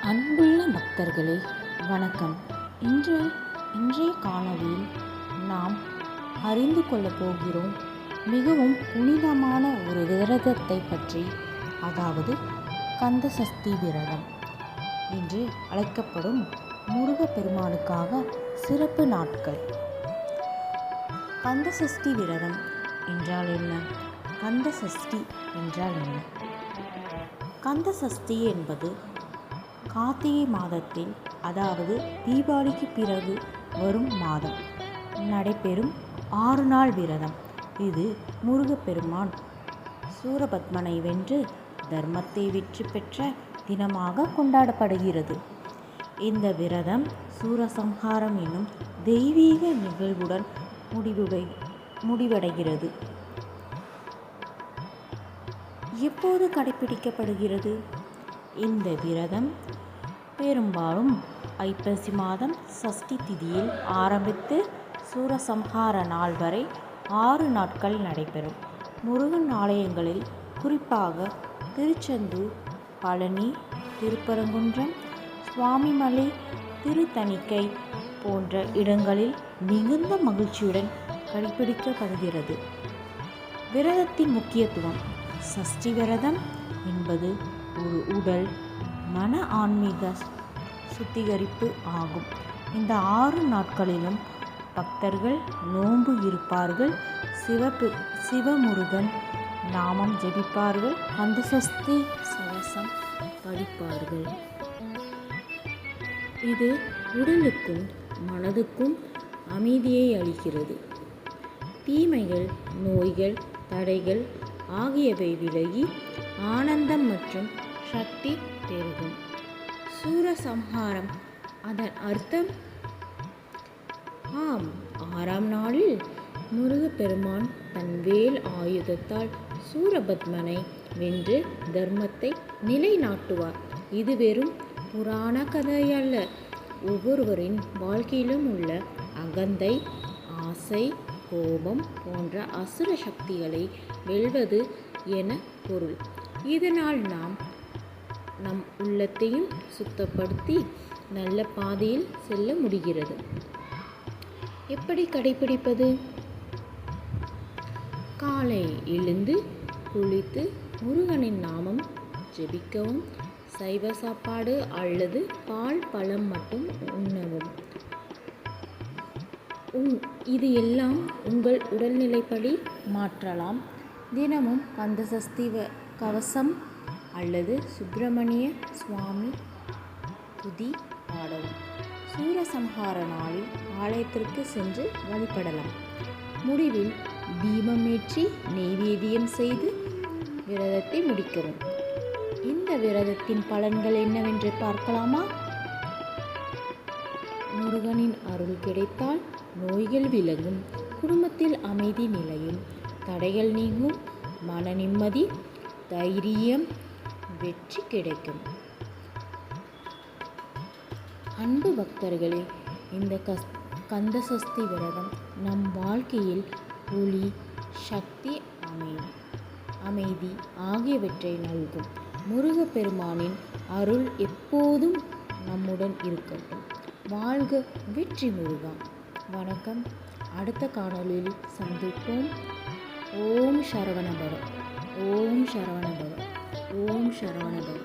அன்புள்ள பக்தர்களே வணக்கம். இன்றைய காணொளியில் நாம் அறிந்து கொள்ளப் போகிறோம் மிகவும் புனிதமான ஒரு விரதத்தை பற்றி, அதாவது கந்த சஷ்டி விரதம் என்று அழைக்கப்படும் முருகப்பெருமானுக்காக சிறப்பு நாட்கள். கந்த சஷ்டி விரதம் என்றால் என்ன? கந்த சஷ்டி என்றால் என்ன? கந்த சஷ்டி என்பது கார்த்திகை மாதத்தில், அதாவது தீபாவளிக்கு பிறகு வரும் மாதம் நடைபெறும் 6 நாள் விரதம். இது முருகப்பெருமான் சூரபத்மனை வென்று தர்மத்தை வெற்றி பெற்ற தினமாக கொண்டாடப்படுகிறது. இந்த விரதம் சூரசம்ஹாரம் என்னும் தெய்வீக நிகழ்வுடன் முடிவடைகிறது. எப்போது கடைபிடிக்கப்படுகிறது? இந்த விரதம் பெரும்பாலும் ஐப்பசி மாதம் சஷ்டி திதியில் ஆரம்பித்து சூரசம்ஹார நாள் வரை 6 நாட்கள் நடைபெறும். முருகன் ஆலயங்களில், குறிப்பாக திருச்செந்தூர், பழனி, திருப்பரங்குன்றம், சுவாமிமலை, திருத்தணிக்கை போன்ற இடங்களில் மிகுந்த மகிழ்ச்சியுடன் கடைபிடிக்கப்படுகிறது. விரதத்தின் முக்கியத்துவம். சஷ்டி விரதம் என்பது ஒரு உடல், மன, ஆன்மீக சுத்திகரிப்பு ஆகும். இந்த 6 நாட்களிலும் பக்தர்கள் நோன்பு இருப்பார்கள், சிவமுருகன் நாமம் ஜெபிப்பார்கள், கந்த சஷ்டி கவசம் படிப்பார்கள். இது உடலுக்கும் மனதுக்கும் அமைதியை அளிக்கிறது. தீமைகள், நோய்கள், தடைகள் ஆகியவை விலகி ஆனந்தம் மற்றும் சக்தி பெருகும். சூரசம்ஹாரம், அதன் அர்த்தம். 6ஆம் நாளில் முருகப்பெருமான் தன் வேல் ஆயுதத்தால் சூரபத்மனை வென்று தர்மத்தை நிலைநாட்டுவார். இது வெறும் புராண கதை அல்ல. ஒவ்வொருவரின் வாழ்க்கையிலும் உள்ள அகந்தை, ஆசை, கோபம் போன்ற அசுர சக்திகளை வெல்வது என பொருள். இதனால் நாம் நம் உள்ளத்தையும் சுத்தப்படுத்தி நல்ல பாதையில் செல்ல முடிகிறது. எப்படி கடைபிடிப்பது? காலை எழுந்து குளித்து முருகனின் நாமம் ஜெபிக்கவும், சைவ சாப்பாடு அல்லது பால், பழம் மட்டும் உண்ணவும். இது எல்லாம் உங்கள் உடல்நிலைப்படி மாற்றலாம். தினமும் கந்த சஷ்டி கவசம் அல்லது சுப்பிரமணிய சுவாமி துதி பாடவும். சூரசம்ஹார நாளில் ஆலயத்திற்கு சென்று வழிபடலாம். முடிவில் தீபமேற்றி நெய்வேத்தியம் செய்து விரதத்தை முடிக்கவும். இந்த விரதத்தின் பலன்கள் என்னவென்று பார்க்கலாமா? முருகனின் அருள் கிடைத்தால் நோய்கள் விலகும், குடும்பத்தில் அமைதி நிலையும், தடைகள் நீங்கும், மன நிம்மதி, தைரியம், வெற்றி கிடைக்கும். அன்பு பக்தர்களே, இந்த கந்த சஷ்டி விரதம் நம் வாழ்க்கையில் ஒளி, சக்தி, அமைதி ஆகியவற்றை நல்கும். முருகப்பெருமானின் அருள் எப்போதும் நம்முடன் இருக்கட்டும். வாழ்க வெற்றி முருகா! வணக்கம். அடுத்த காணொளியில் சந்திப்போம். ஓம் சரவணபவ. ஓம் சரவணபவ. ஓம் சரவணபவ.